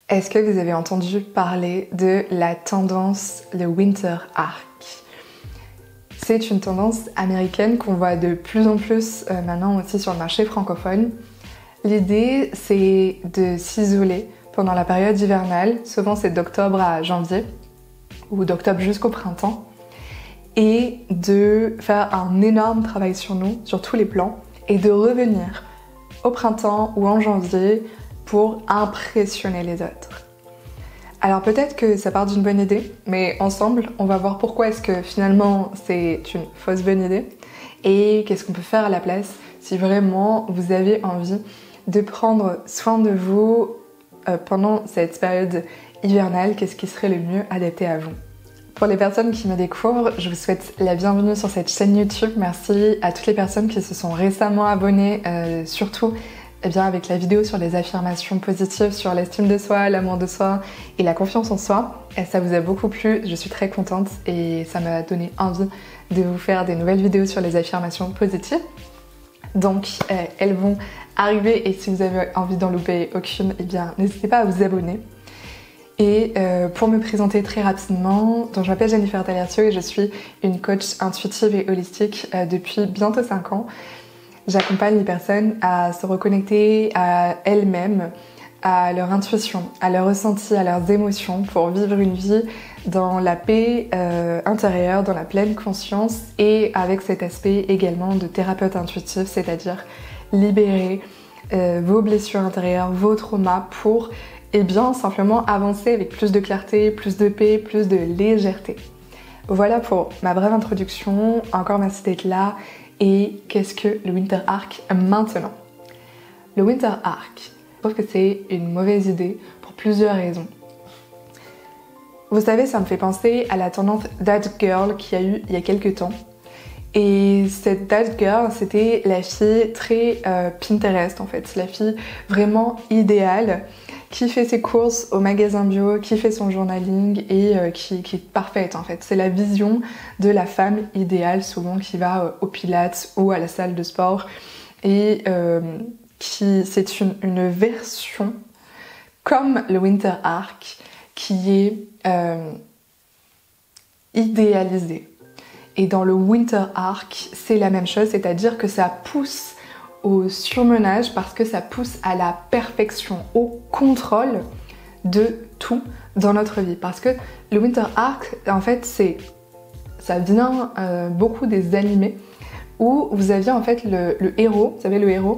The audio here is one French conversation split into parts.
Est-ce que vous avez entendu parler de la tendance, le Winter Arc? C'est une tendance américaine qu'on voit de plus en plus maintenant aussi sur le marché francophone. L'idée, c'est de s'isoler pendant la période hivernale, souvent c'est d'octobre à janvier, ou d'octobre jusqu'au printemps, et de faire un énorme travail sur nous, sur tous les plans, et de revenir au printemps ou en janvier pour impressionner les autres. Alors peut-être que ça part d'une bonne idée, mais ensemble, on va voir pourquoi est-ce que finalement c'est une fausse bonne idée et qu'est-ce qu'on peut faire à la place si vraiment vous avez envie de prendre soin de vous pendant cette période hivernale, qu'est-ce qui serait le mieux adapté à vous. Pour les personnes qui me découvrent, je vous souhaite la bienvenue sur cette chaîne YouTube. Merci à toutes les personnes qui se sont récemment abonnées, surtout avec la vidéo sur les affirmations positives, sur l'estime de soi, l'amour de soi et la confiance en soi. Et ça vous a beaucoup plu, je suis très contente et ça m'a donné envie de vous faire des nouvelles vidéos sur les affirmations positives. Donc elles vont arriver et si vous avez envie d'en louper aucune, n'hésitez pas à vous abonner. Et pour me présenter très rapidement, donc je m'appelle Jennifer Talercio et je suis une coach intuitive et holistique depuis bientôt 5 ans. J'accompagne les personnes à se reconnecter à elles-mêmes, à leur intuition, à leur ressenti, à leurs émotions pour vivre une vie dans la paix intérieure, dans la pleine conscience et avec cet aspect également de thérapeute intuitif, c'est-à-dire libérer vos blessures intérieures, vos traumas pour simplement avancer avec plus de clarté, plus de paix, plus de légèreté. Voilà pour ma brève introduction. Encore merci d'être là. Et qu'est-ce que le Winter Arc maintenant? Le Winter Arc, je trouve que c'est une mauvaise idée pour plusieurs raisons. Vous savez, ça me fait penser à la tendance That Girl qu'il y a eu il y a quelques temps. Et cette That Girl, c'était la fille très Pinterest en fait, la fille vraiment idéale qui fait ses courses au magasin bio, qui fait son journaling et qui est parfaite en fait. C'est la vision de la femme idéale souvent qui va au pilates ou à la salle de sport et c'est une version comme le Winter Arc qui est idéalisée. Et dans le Winter Arc, c'est la même chose, c'est-à-dire que ça pousse au surmenage parce que ça pousse à la perfection, au contrôle de tout dans notre vie. Parce que le Winter Arc, en fait, ça vient beaucoup des animés où vous aviez en fait le héros, vous savez le héros,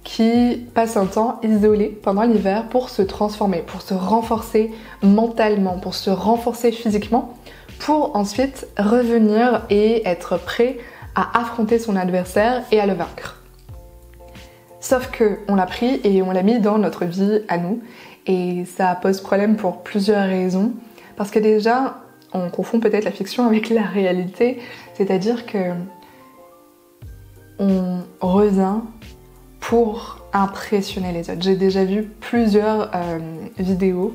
qui passe un temps isolé pendant l'hiver pour se transformer, pour se renforcer mentalement, pour se renforcer physiquement, pour ensuite revenir et être prêt à affronter son adversaire et à le vaincre. Sauf qu'on l'a pris et on l'a mis dans notre vie à nous et ça pose problème pour plusieurs raisons. Parce que déjà, on confond peut-être la fiction avec la réalité, c'est-à-dire que on revient pour impressionner les autres. J'ai déjà vu plusieurs vidéos,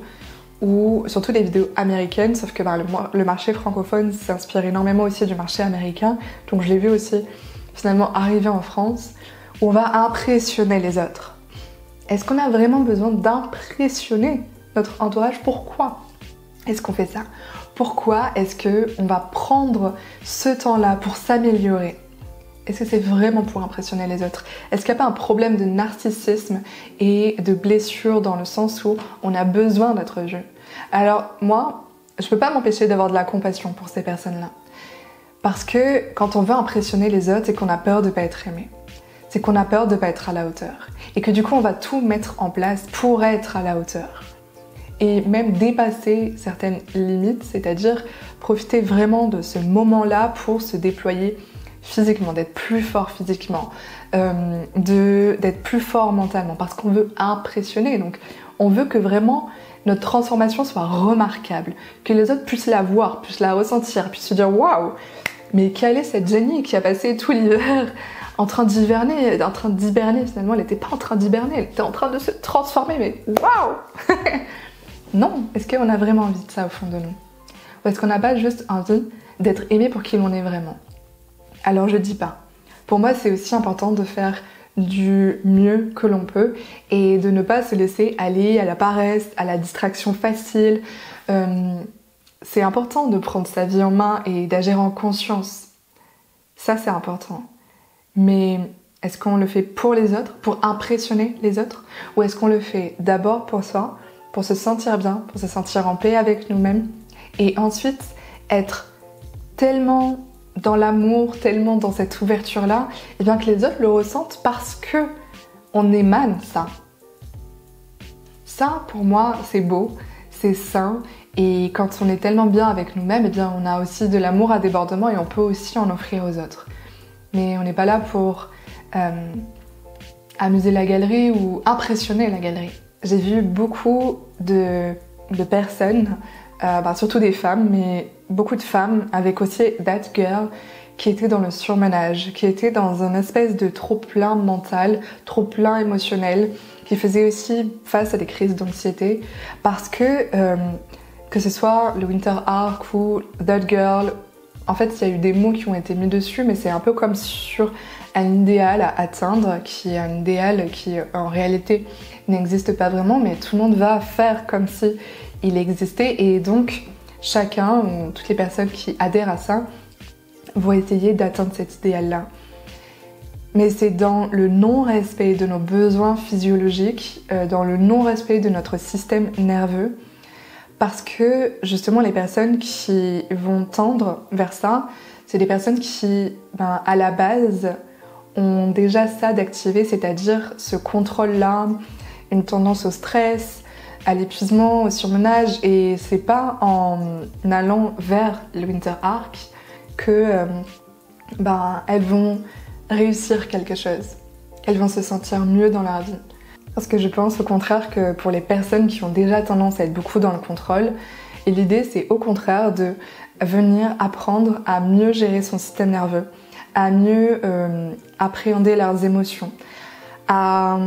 surtout des vidéos américaines, sauf que le marché francophone s'inspire énormément aussi du marché américain, donc je l'ai vu aussi finalement arriver en France, où on va impressionner les autres. Est-ce qu'on a vraiment besoin d'impressionner notre entourage? Pourquoi est-ce qu'on fait ça? Pourquoi est-ce qu'on va prendre ce temps-là pour s'améliorer? Est-ce que c'est vraiment pour impressionner les autres? Est-ce qu'il n'y a pas un problème de narcissisme et de blessure dans le sens où on a besoin d'être vu? Alors moi, je peux pas m'empêcher d'avoir de la compassion pour ces personnes-là. Parce que quand on veut impressionner les autres, c'est qu'on a peur de pas être aimé. C'est qu'on a peur de pas être à la hauteur. Et que du coup, on va tout mettre en place pour être à la hauteur. Et même dépasser certaines limites, c'est-à-dire profiter vraiment de ce moment-là pour se déployer physiquement, d'être plus fort physiquement, d'être plus fort mentalement, parce qu'on veut impressionner. Donc on veut que vraiment notre transformation soit remarquable, que les autres puissent la voir, puissent la ressentir, puissent se dire waouh, mais quelle est cette Jenny qui a passé tout l'hiver en train d'hiberner, finalement elle n'était pas en train d'hiberner, elle était en train de se transformer, mais waouh. Non, est-ce qu'on a vraiment envie de ça au fond de nous? Ou est-ce qu'on n'a pas juste envie d'être aimé pour qui l'on est vraiment? Alors je dis pas. Pour moi c'est aussi important de faire du mieux que l'on peut et de ne pas se laisser aller à la paresse, à la distraction facile. C'est important de prendre sa vie en main et d'agir en conscience. Ça, c'est important. Mais est-ce qu'on le fait pour les autres, pour impressionner les autres? Ou est-ce qu'on le fait d'abord pour soi, pour se sentir bien, pour se sentir en paix avec nous-mêmes et ensuite être tellement dans l'amour, tellement dans cette ouverture-là, et bien que les autres le ressentent parce que on émane ça. Ça, pour moi, c'est beau, c'est sain, et quand on est tellement bien avec nous-mêmes, et bien on a aussi de l'amour à débordement et on peut aussi en offrir aux autres. Mais on n'est pas là pour amuser la galerie ou impressionner la galerie. J'ai vu beaucoup de personnes, surtout des femmes, mais beaucoup de femmes avec aussi that girl qui étaient dans le surmenage, qui étaient dans une espèce de trop-plein mental, trop-plein émotionnel, qui faisaient aussi face à des crises d'anxiété parce que ce soit le Winter Arc ou that girl, en fait il y a eu des mots qui ont été mis dessus, mais c'est un peu comme sur un idéal à atteindre, qui est un idéal qui en réalité n'existe pas vraiment, mais tout le monde va faire comme si il existait, et donc chacun ou toutes les personnes qui adhèrent à ça vont essayer d'atteindre cet idéal-là. Mais c'est dans le non-respect de nos besoins physiologiques, dans le non-respect de notre système nerveux, parce que justement les personnes qui vont tendre vers ça, c'est des personnes qui, à la base, ont déjà ça d'activer, c'est-à-dire ce contrôle-là, une tendance au stress, à l'épuisement, au surmenage, et c'est pas en allant vers le Winter Arc que elles vont réussir quelque chose. Elles vont se sentir mieux dans leur vie. Parce que je pense au contraire que pour les personnes qui ont déjà tendance à être beaucoup dans le contrôle, et l'idée c'est au contraire de venir apprendre à mieux gérer son système nerveux, à mieux appréhender leurs émotions, à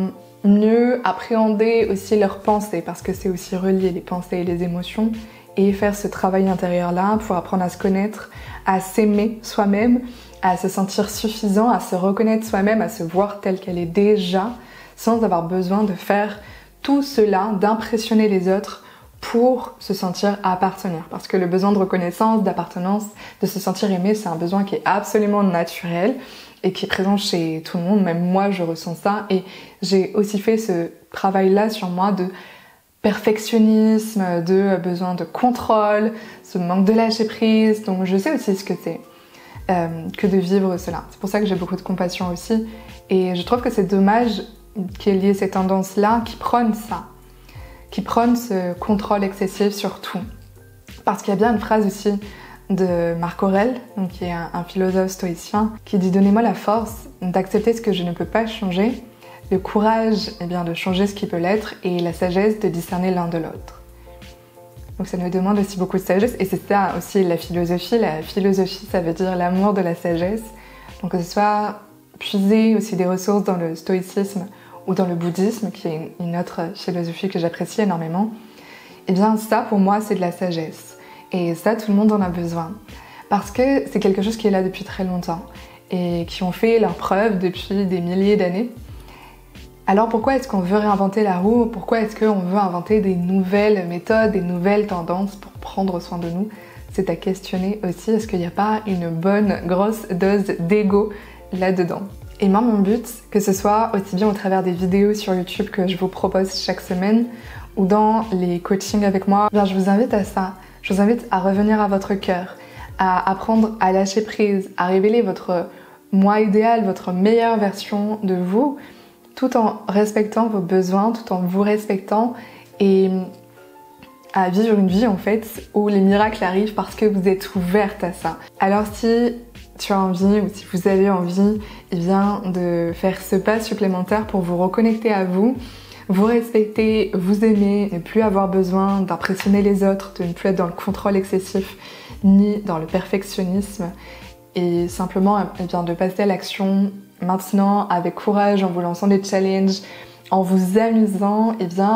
mieux appréhender aussi leurs pensées, parce que c'est aussi relié les pensées et les émotions, et faire ce travail intérieur-là pour apprendre à se connaître, à s'aimer soi-même, à se sentir suffisant, à se reconnaître soi-même, à se voir telle qu'elle est déjà, sans avoir besoin de faire tout cela, d'impressionner les autres pour se sentir appartenir. Parce que le besoin de reconnaissance, d'appartenance, de se sentir aimé, c'est un besoin qui est absolument naturel et qui est présent chez tout le monde. Même moi, je ressens ça. Et j'ai aussi fait ce travail-là sur moi de perfectionnisme, de besoin de contrôle, ce manque de lâcher prise. Donc je sais aussi ce que c'est que de vivre cela. C'est pour ça que j'ai beaucoup de compassion aussi. Et je trouve que c'est dommage qu'il y ait ces tendances-là qui prônent ça, qui prônent ce contrôle excessif sur tout. Parce qu'il y a bien une phrase aussi de Marc Aurèle, donc qui est un philosophe stoïcien, qui dit « Donnez-moi la force d'accepter ce que je ne peux pas changer, le courage de changer ce qui peut l'être et la sagesse de discerner l'un de l'autre. » Donc ça nous demande aussi beaucoup de sagesse, et c'est ça aussi la philosophie. La philosophie, ça veut dire l'amour de la sagesse. Donc que ce soit puiser aussi des ressources dans le stoïcisme ou dans le bouddhisme, qui est une autre philosophie que j'apprécie énormément, et bien ça pour moi c'est de la sagesse. Et ça tout le monde en a besoin. Parce que c'est quelque chose qui est là depuis très longtemps et qui ont fait leurs preuves depuis des milliers d'années. Alors pourquoi est-ce qu'on veut réinventer la roue? Pourquoi est-ce qu'on veut inventer des nouvelles méthodes, des nouvelles tendances pour prendre soin de nous? C'est à questionner aussi, est-ce qu'il n'y a pas une bonne grosse dose d'ego là-dedans? Et moi mon but, que ce soit aussi bien au travers des vidéos sur YouTube que je vous propose chaque semaine ou dans les coachings avec moi, je vous invite à ça. Je vous invite à revenir à votre cœur, à apprendre à lâcher prise, à révéler votre moi idéal, votre meilleure version de vous, tout en respectant vos besoins, tout en vous respectant, et à vivre une vie en fait où les miracles arrivent parce que vous êtes ouverte à ça. Alors si tu as envie ou si vous avez envie de faire ce pas supplémentaire pour vous reconnecter à vous, vous respecter, vous aimer, ne plus avoir besoin d'impressionner les autres, de ne plus être dans le contrôle excessif ni dans le perfectionnisme, et simplement de passer à l'action maintenant avec courage, en vous lançant des challenges, en vous amusant,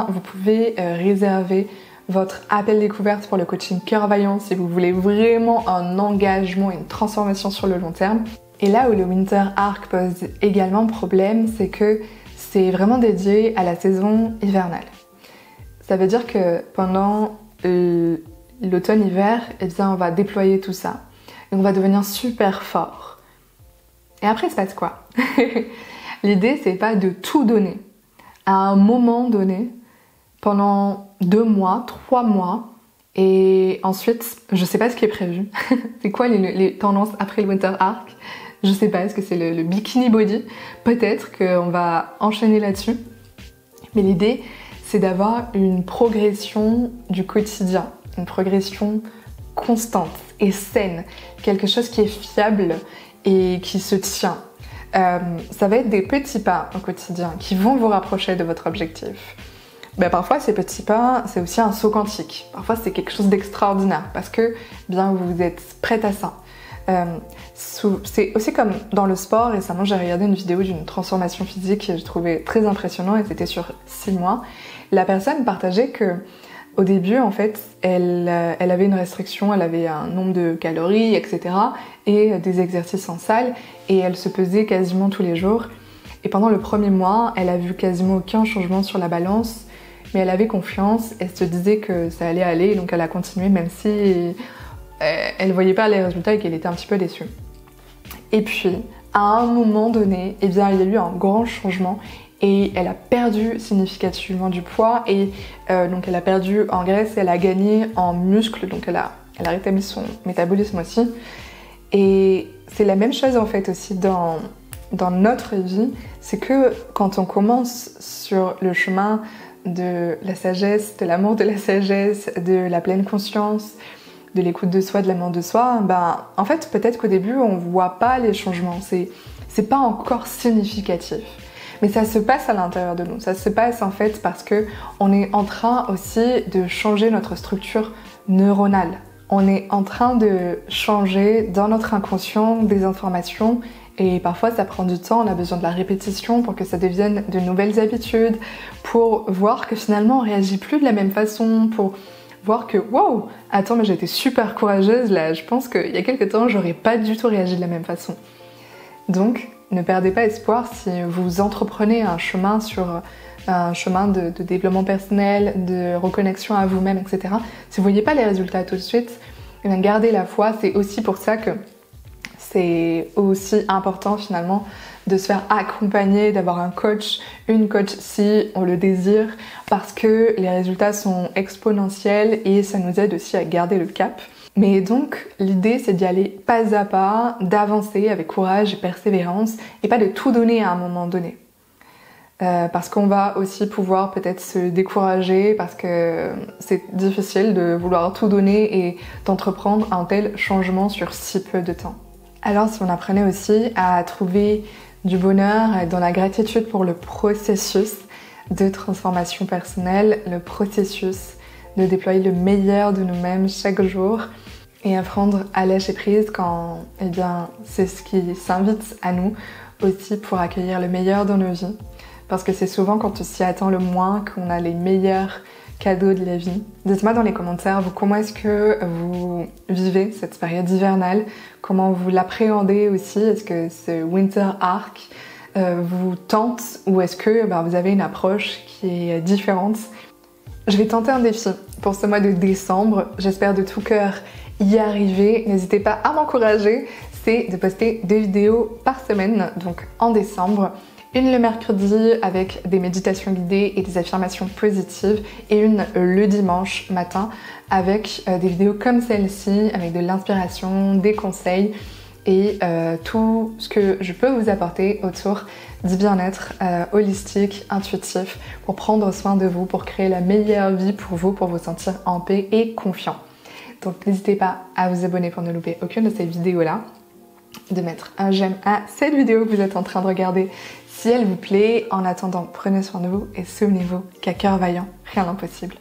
vous pouvez réserver votre appel découverte pour le coaching Cœur Vaillant si vous voulez vraiment un engagement et une transformation sur le long terme. Et là où le Winter Arc pose également problème, c'est que c'est vraiment dédié à la saison hivernale. Ça veut dire que pendant l'automne-hiver, eh bien, on va déployer tout ça. Et on va devenir super fort. Et après, il se passe quoi? L'idée, c'est pas de tout donner. À un moment donné, pendant 2 mois, 3 mois, et ensuite, je sais pas ce qui est prévu. C'est quoi les tendances après le Winter Arc? Je sais pas, est-ce que c'est le bikini body? Peut-être qu'on va enchaîner là-dessus. Mais l'idée, c'est d'avoir une progression du quotidien, une progression constante et saine, quelque chose qui est fiable et qui se tient. Ça va être des petits pas au quotidien qui vont vous rapprocher de votre objectif. Ben, parfois, ces petits pas, c'est aussi un saut quantique. Parfois, c'est quelque chose d'extraordinaire parce que bien vous êtes prête à ça. C'est aussi comme dans le sport. Récemment, j'ai regardé une vidéo d'une transformation physique que j'ai trouvé très impressionnant et c'était sur 6 mois. La personne partageait que au début, en fait, elle avait une restriction, elle avait un nombre de calories, etc. et des exercices en salle et elle se pesait quasiment tous les jours. Et pendant le premier mois, elle a vu quasiment aucun changement sur la balance, mais elle avait confiance, elle se disait que ça allait aller, donc elle a continué même si elle voyait pas les résultats et qu'elle était un petit peu déçue. Et puis, à un moment donné, eh bien, il y a eu un grand changement et elle a perdu significativement du poids et donc elle a perdu en graisse et elle a gagné en muscles, donc elle a rétabli son métabolisme aussi. Et c'est la même chose en fait aussi dans notre vie, c'est que quand on commence sur le chemin de la sagesse, de l'amour de la sagesse, de la pleine conscience, de l'écoute de soi, de l'amour de soi, ben en fait peut-être qu'au début on voit pas les changements, c'est pas encore significatif. Mais ça se passe à l'intérieur de nous, ça se passe en fait parce que on est en train aussi de changer notre structure neuronale. On est en train de changer dans notre inconscient des informations et parfois ça prend du temps, on a besoin de la répétition pour que ça devienne de nouvelles habitudes, pour voir que finalement on réagit plus de la même façon, pour voir que wow, attends mais j'étais super courageuse là, je pense qu'il y a quelques temps j'aurais pas du tout réagi de la même façon. Donc ne perdez pas espoir si vous entreprenez un chemin de développement personnel, de reconnexion à vous-même, etc. Si vous voyez pas les résultats tout de suite, eh bien gardez la foi, c'est aussi pour ça que c'est aussi important finalement de se faire accompagner, d'avoir un coach, une coach si on le désire, parce que les résultats sont exponentiels et ça nous aide aussi à garder le cap. Mais donc l'idée c'est d'y aller pas à pas, d'avancer avec courage et persévérance et pas de tout donner à un moment donné. Parce qu'on va aussi pouvoir peut-être se décourager parce que c'est difficile de vouloir tout donner et d'entreprendre un tel changement sur si peu de temps. Alors si on apprenait aussi à trouver du bonheur dans la gratitude pour le processus de transformation personnelle, le processus de déployer le meilleur de nous-mêmes chaque jour et apprendre à lâcher prise quand eh bien, c'est ce qui s'invite à nous aussi pour accueillir le meilleur dans nos vies. Parce que c'est souvent quand on s'y attend le moins qu'on a les meilleurs cadeaux de la vie. Dites-moi dans les commentaires, vous, comment est-ce que vous vivez cette période hivernale? Comment vous l'appréhendez aussi? Est-ce que ce Winter Arc vous tente ou est-ce que vous avez une approche qui est différente? Je vais tenter un défi pour ce mois de décembre. J'espère de tout cœur y arriver. N'hésitez pas à m'encourager. C'est de poster 2 vidéos par semaine, donc en décembre. Une le mercredi avec des méditations guidées et des affirmations positives et une le dimanche matin avec des vidéos comme celle-ci, avec de l'inspiration, des conseils et tout ce que je peux vous apporter autour du bien-être holistique, intuitif, pour prendre soin de vous, pour créer la meilleure vie pour vous sentir en paix et confiant. Donc n'hésitez pas à vous abonner pour ne louper aucune de ces vidéos-là, de mettre un j'aime à cette vidéo que vous êtes en train de regarder si elle vous plaît. En attendant, prenez soin de vous et souvenez-vous qu'à cœur vaillant, rien d'impossible.